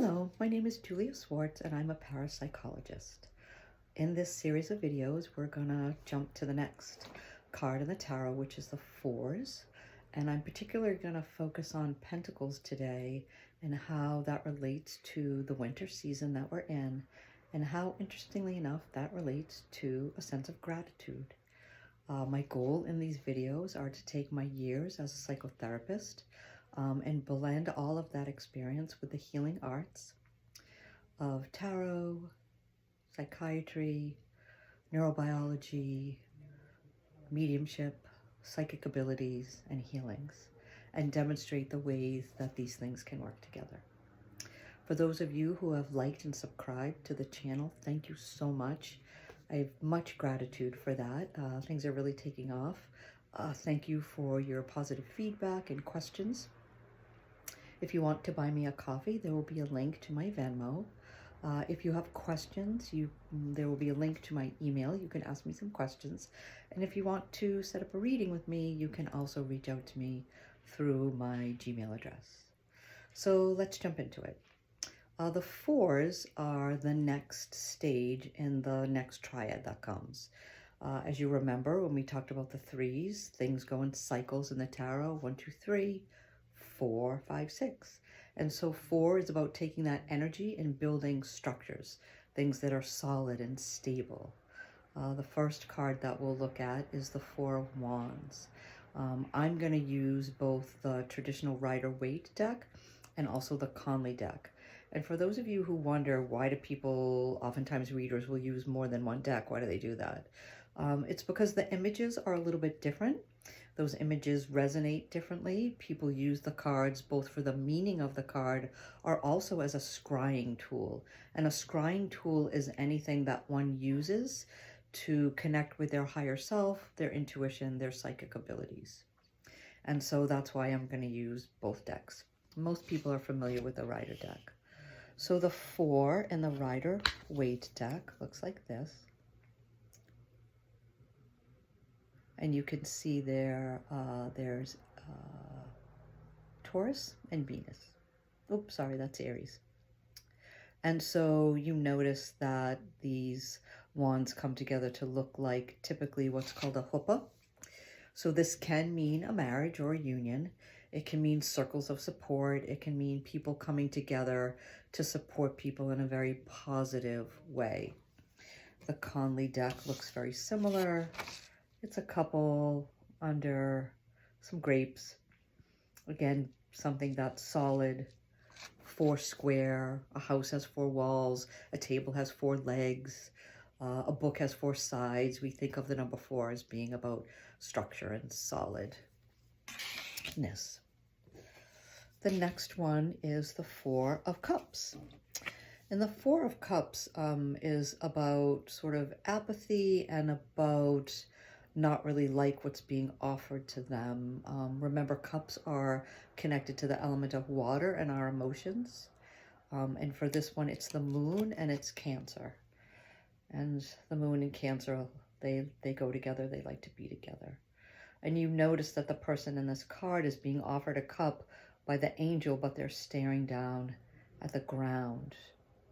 Hello, my name is Julia Swartz and I'm a parapsychologist. In this series of videos, we're gonna jump to the next card in the tarot, which is the Fours. And I'm particularly gonna focus on Pentacles today and how that relates to the winter season that we're in and how, interestingly enough, that relates to a sense of gratitude. My goal in these videos are to take my years as a psychotherapist and blend all of that experience with the healing arts of tarot, psychiatry, neurobiology, mediumship, psychic abilities, and healings, and demonstrate the ways that these things can work together. For those of you who have liked and subscribed to the channel, thank you so much. I have much gratitude for that. Things are really taking off. Thank you for your positive feedback and questions. If you want to buy me a coffee, there will be a link to my Venmo. If you have questions, there will be a link to my email. You can ask me some questions. And if you want to set up a reading with me, you can also reach out to me through my Gmail address. So let's jump into it. The Fours are the next stage in the next triad that comes. As you remember, when we talked about the threes, things go in cycles in the tarot, 1, 2, 3, 4, 5, 6. And so 4 is about taking that energy and building structures, things that are solid and stable. The first card that we'll look at is the Four of Wands. I'm going to use both the traditional Rider-Waite deck and also the Conley deck. And for those of you who wonder, why do people, oftentimes readers, will use more than one deck? Why do they do that? It's because the images are a little bit different. Those images resonate differently. People use the cards both for the meaning of the card or also as a scrying tool. And a scrying tool is anything that one uses to connect with their higher self, their intuition, their psychic abilities. And so that's why I'm going to use both decks. Most people are familiar with the Rider deck. So the 4 in the Rider-Waite deck looks like this. And you can see there, there's Taurus and Venus. Oops, sorry, that's Aries. And so you notice that these wands come together to look like typically what's called a huppah. So this can mean a marriage or a union. It can mean circles of support. It can mean people coming together to support people in a very positive way. The Conley deck looks very similar. It's a couple under some grapes. Again, something that's solid, 4 square, a house has 4 walls, a table has 4 legs, a book has 4 sides. We think of the number 4 as being about structure and solidness. The next one is the 4 of Cups. And the 4 of Cups is about sort of apathy and about not really like what's being offered to them. Remember, cups are connected to the element of water and our emotions. And for this one, it's the moon and it's Cancer. And the moon and Cancer, they go together. They like to be together. And you notice that the person in this card is being offered a cup by the angel, but they're staring down at the ground,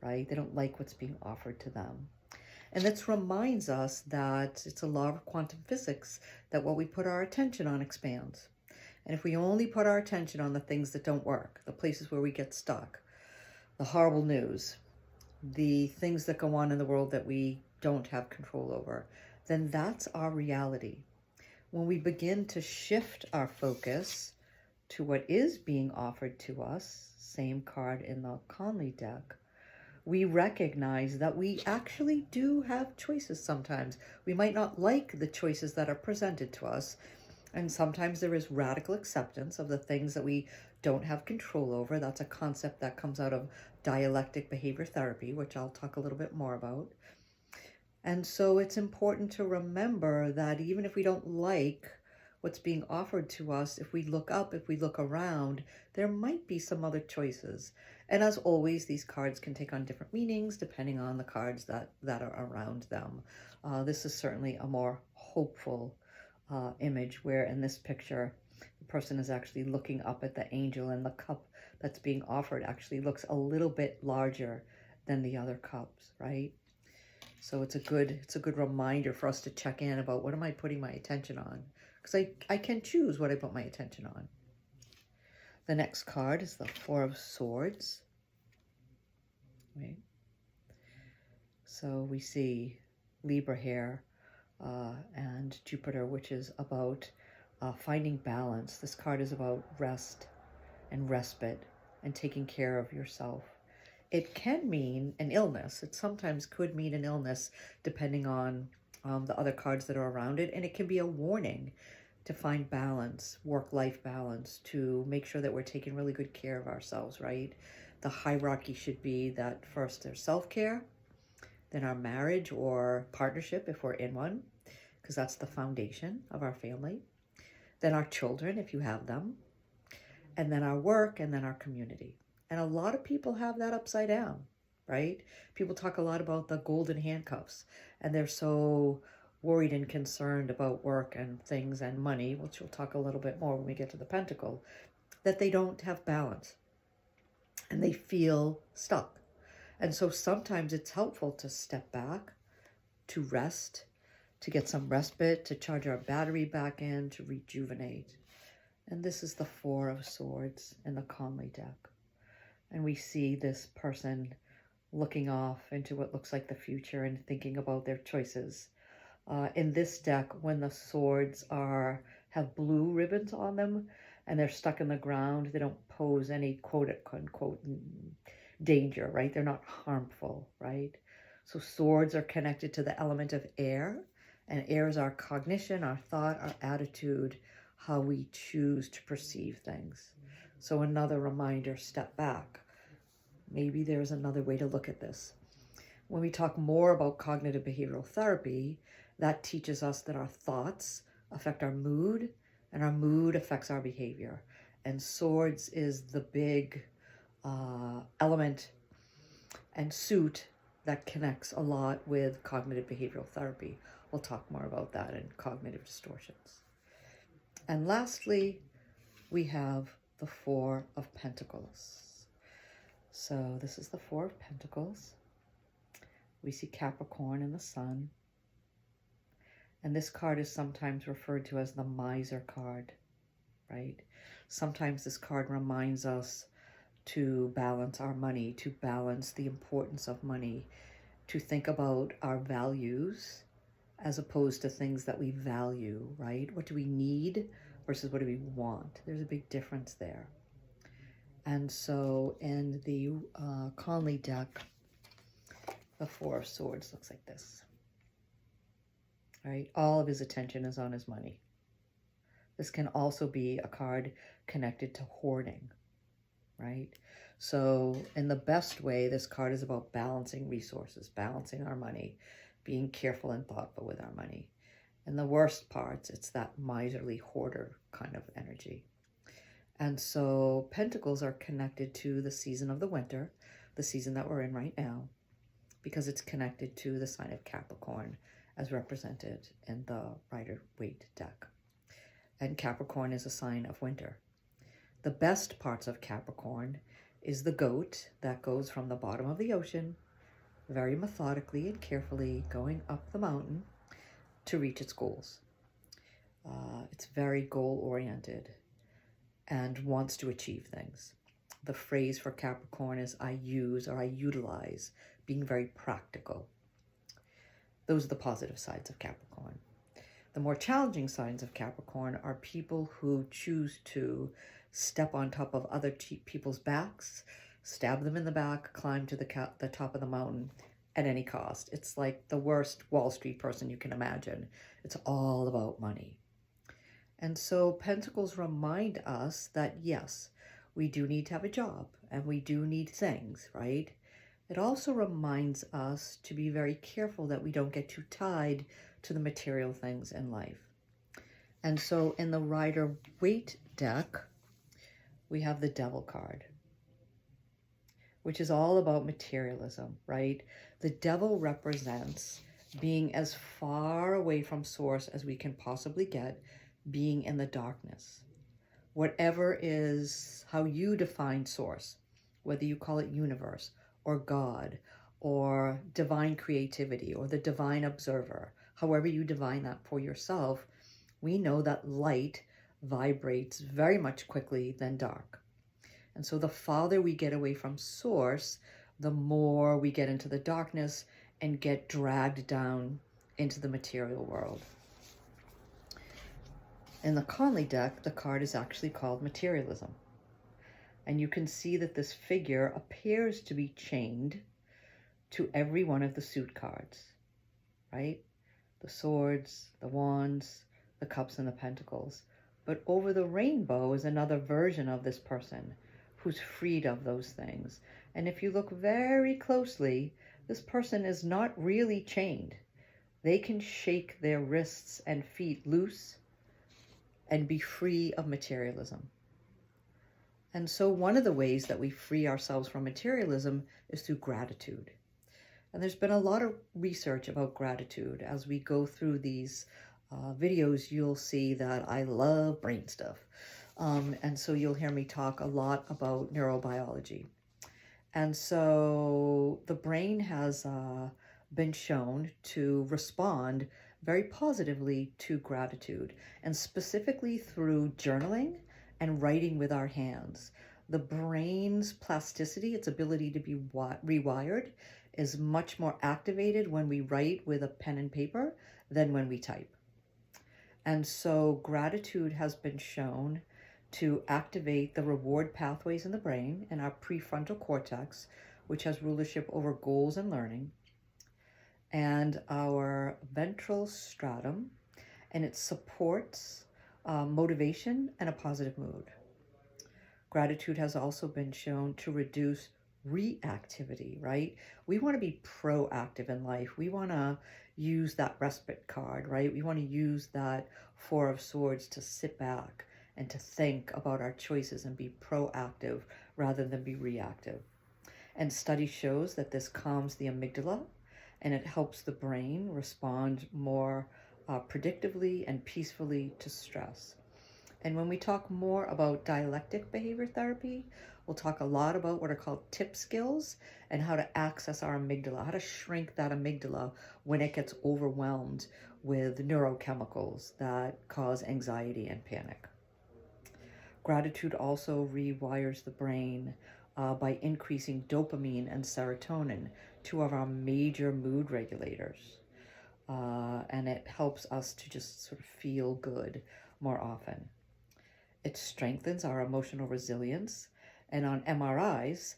right? They don't like what's being offered to them. And this reminds us that it's a law of quantum physics that what we put our attention on expands. And if we only put our attention on the things that don't work, the places where we get stuck, the horrible news, the things that go on in the world that we don't have control over, then that's our reality. When we begin to shift our focus to what is being offered to us, same card in the Conley deck, we recognize that we actually do have choices sometimes. We might not like the choices that are presented to us, and sometimes there is radical acceptance of the things that we don't have control over. That's a concept that comes out of dialectic behavior therapy, which I'll talk a little bit more about. And so it's important to remember that even if we don't like what's being offered to us, if we look up, if we look around, there might be some other choices. And as always, these cards can take on different meanings depending on the cards that are around them. This is certainly a more hopeful image where in this picture, the person is actually looking up at the angel and the cup that's being offered actually looks a little bit larger than the other cups, right? So it's a good reminder for us to check in about what am I putting my attention on? Because I can choose what I put my attention on. The next card is the Four of Swords. Right? So we see Libra here and Jupiter, which is about finding balance. This card is about rest and respite and taking care of yourself. It can mean an illness. It sometimes could mean an illness depending on the other cards that are around it. And it can be a warning to find balance, work-life balance, to make sure that we're taking really good care of ourselves, right? The hierarchy should be that first there's self-care, then our marriage or partnership if we're in one, because that's the foundation of our family. Then our children, if you have them, and then our work, and then our community. And a lot of people have that upside down, right? People talk a lot about the golden handcuffs, and they're so worried and concerned about work and things and money, which we'll talk a little bit more when we get to the Pentacle, that they don't have balance and they feel stuck. And so sometimes it's helpful to step back, to rest, to get some respite, to charge our battery back in, to rejuvenate. And this is the Four of Swords in the Conley deck. And we see this person looking off into what looks like the future and thinking about their choices. In this deck, when the swords have blue ribbons on them and they're stuck in the ground, they don't pose any quote-unquote danger, right? They're not harmful, right? So swords are connected to the element of air, and air is our cognition, our thought, our attitude, how we choose to perceive things. So another reminder, step back. Maybe there's another way to look at this. When we talk more about cognitive behavioral therapy, that teaches us that our thoughts affect our mood, and our mood affects our behavior. And swords is the big element and suit that connects a lot with cognitive behavioral therapy. We'll talk more about that in cognitive distortions. And lastly, we have the Four of Pentacles. So this is the Four of Pentacles. We see Capricorn in the sun. And this card is sometimes referred to as the miser card, right? Sometimes this card reminds us to balance our money, to balance the importance of money, to think about our values as opposed to things that we value, right? What do we need versus what do we want? There's a big difference there. And so in the Conley deck, the Four of Swords looks like this, right? All of his attention is on his money. This can also be a card connected to hoarding, right? So in the best way, this card is about balancing resources, balancing our money, being careful and thoughtful with our money. And the worst parts, it's that miserly hoarder kind of energy. And so Pentacles are connected to the season of the winter, the season that we're in right now, because it's connected to the sign of Capricorn as represented in the Rider-Waite deck. And Capricorn is a sign of winter. The best parts of Capricorn is the goat that goes from the bottom of the ocean, very methodically and carefully going up the mountain to reach its goals. It's very goal-oriented and wants to achieve things. The phrase for Capricorn is I use or I utilize, being very practical. Those are the positive sides of Capricorn. The more challenging signs of Capricorn are people who choose to step on top of other people's backs, stab them in the back, climb to the top of the mountain at any cost. It's like the worst Wall Street person you can imagine. It's all about money. And so Pentacles remind us that yes, we do need to have a job and we do need things, right? It also reminds us to be very careful that we don't get too tied to the material things in life. And so in the Rider-Waite deck, we have the Devil card, which is all about materialism, right? The Devil represents being as far away from source as we can possibly get, being in the darkness. whatever is how you define source, whether you call it universe or God or divine creativity or the divine observer, however you define that for yourself, we know that light vibrates very much quickly than dark. And so the farther we get away from source, the more we get into the darkness and get dragged down into the material world. In the Conley deck, the card is actually called Materialism. And you can see that this figure appears to be chained to every one of the suit cards, right? The swords, the wands, the cups, and the pentacles. But over the rainbow is another version of this person who's freed of those things. And if you look very closely, this person is not really chained. They can shake their wrists and feet loose and be free of materialism. And so one of the ways that we free ourselves from materialism is through gratitude. And there's been a lot of research about gratitude. As we go through these videos, you'll see that I love brain stuff. And so you'll hear me talk a lot about neurobiology. And so the brain has been shown to respond very positively to gratitude, and specifically through journaling and writing with our hands. The brain's plasticity, its ability to be rewired, is much more activated when we write with a pen and paper than when we type. And so gratitude has been shown to activate the reward pathways in the brain and our prefrontal cortex, which has rulership over goals and learning, and our ventral stratum, and it supports motivation and a positive mood. Gratitude has also been shown to reduce reactivity, right? We want to be proactive in life. We want to use that respite card, right? We want to use that Four of Swords to sit back and to think about our choices and be proactive rather than be reactive. And study shows that this calms the amygdala and it helps the brain respond more predictively and peacefully to stress. And when we talk more about dialectic behavior therapy, we'll talk a lot about what are called tip skills and how to access our amygdala, how to shrink that amygdala when it gets overwhelmed with neurochemicals that cause anxiety and panic. Gratitude also rewires the brain by increasing dopamine and serotonin, two of our major mood regulators. And it helps us to just sort of feel good more often. It strengthens our emotional resilience. And on MRIs,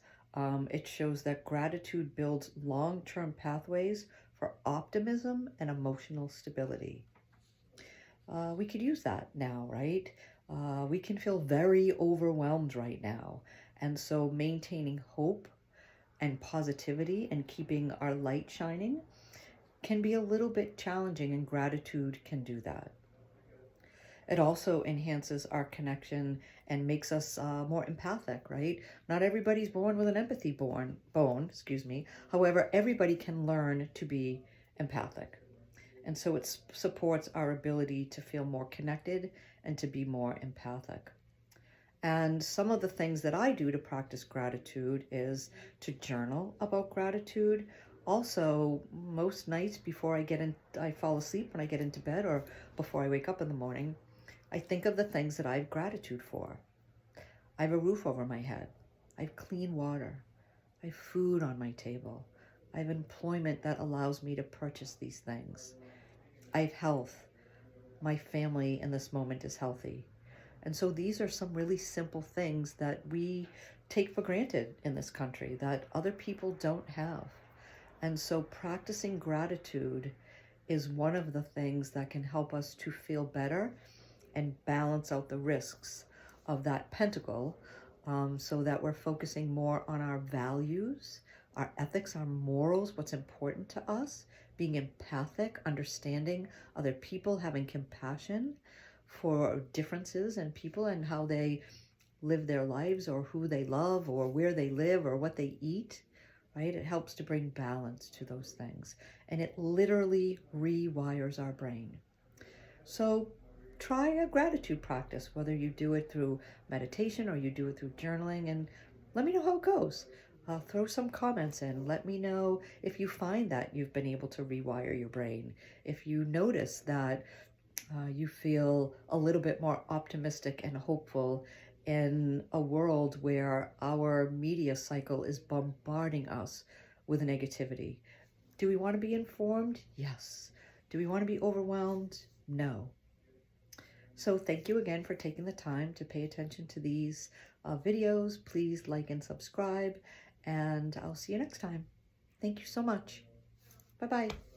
it shows that gratitude builds long-term pathways for optimism and emotional stability. We could use that now, right? We can feel very overwhelmed right now. And so maintaining hope and positivity and keeping our light shining can be a little bit challenging, and gratitude can do that. It also enhances our connection and makes us more empathic, right? Not everybody's born with an empathy bone. However, everybody can learn to be empathic. And so it supports our ability to feel more connected and to be more empathic. And some of the things that I do to practice gratitude is to journal about gratitude. Also, most nights before I fall asleep when I get into bed, or before I wake up in the morning, I think of the things that I have gratitude for. I have a roof over my head. I have clean water. I have food on my table. I have employment that allows me to purchase these things. I have health. My family in this moment is healthy. And so these are some really simple things that we take for granted in this country that other people don't have. And so practicing gratitude is one of the things that can help us to feel better and balance out the risks of that pentacle, so that we're focusing more on our values, our ethics, our morals, what's important to us, being empathic, understanding other people, having compassion for differences in people and how they live their lives, or who they love, or where they live, or what they eat, right? It helps to bring balance to those things. And it literally rewires our brain. So try a gratitude practice, whether you do it through meditation or you do it through journaling, and let me know how it goes. Throw some comments in. Let me know if you find that you've been able to rewire your brain. If you notice that you feel a little bit more optimistic and hopeful in a world where our media cycle is bombarding us with negativity. Do we want to be informed? Yes. Do we want to be overwhelmed? No. So thank you again for taking the time to pay attention to these videos. Please like and subscribe, and I'll see you next time. Thank you so much. Bye-bye.